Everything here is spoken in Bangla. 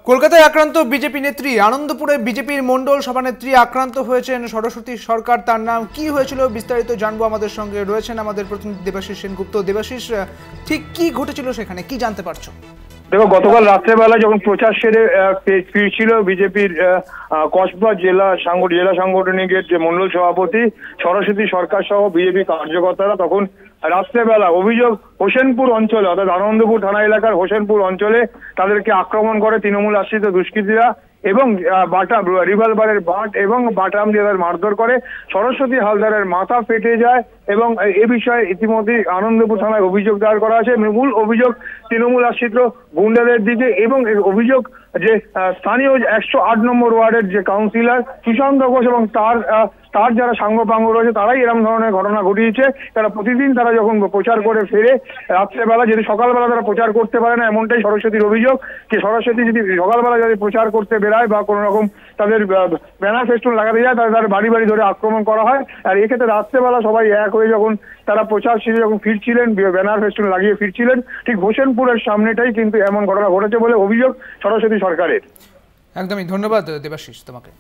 কলকাতায় আক্রান্ত বিজেপি নেত্রী, আনন্দপুরে বিজেপির মণ্ডল সভানেত্রী আক্রান্ত হয়েছেন সরস্বতী সরকার। তার নাম কি হয়েছিল বিস্তারিত জানবো। আমাদের সঙ্গে রয়েছেন আমাদের প্রতিনিধি দেবাশিস সেনগুপ্ত। দেবাশিস, ঠিক কি ঘটেছিল সেখানে, কি জানতে পারছো? দেখো, গতকাল রাত্রেবেলা যখন প্রচার সেরে ফিরছিল বিজেপির কসবা জেলা সাংগঠনিকের যে মন্ডল সভাপতি সরস্বতী সরকার সহ বিজেপি কার্যকর্তারা, তখন রাত্রেবেলা অভিযোগ হোসেনপুর অঞ্চলে অর্থাৎ আনন্দপুর থানা এলাকার হোসেনপুর অঞ্চলে তাদেরকে আক্রমণ করে তৃণমূল আশ্রিত দুষ্কৃতীরা এবং রিভলভারের বাট এবং বাটাম দিয়ে তাদের মারধর করে। সরস্বতী হালদারের মাথা ফেটে যায় এবং এ বিষয়ে ইতিমধ্যে আনন্দপুর থানায় অভিযোগ দায়ের করা আছে। মূল অভিযোগ তৃণমূল আশ্রিত গুন্ডাদের দিকে এবং অভিযোগ যে স্থানীয় 108 নম্বর ওয়ার্ডের যে কাউন্সিলর সুশান্ত ঘোষ এবং তার যারা সাঙ্গপাঙ্গ রয়েছে তারাই এরকম ধরনের ঘটনা ঘটিয়েছে। তারা প্রতিদিন তারা যখন প্রচার করে ফেরে রাত্রেবেলা, যদি সকালবেলা তারা প্রচার করতে পারে না, এমনটাই সরস্বতীর অভিযোগ। যে সরস্বতী যদি সকালবেলা যদি প্রচার করতে বেরায় বা কোনো রকম তাদের ব্যানার ফেস্টুন লাগাতে যায়, তাদের বাড়ি বাড়ি ধরে আক্রমণ করা হয়। আর এক্ষেত্রে রাত্রেবেলা সবাই এক হয়ে যখন তারা প্রচার শেষে যখন ফিরছিলেন, ব্যানার ফেস্টুন লাগিয়ে ফিরছিলেন, ঠিক হোসেনপুরের সামনেটাই কিন্তু এমন ঘটনা ঘটেছে বলে অভিযোগ সরস্বতী সরকারের। একদমই ধন্যবাদ দেবাশিস তোমাকে।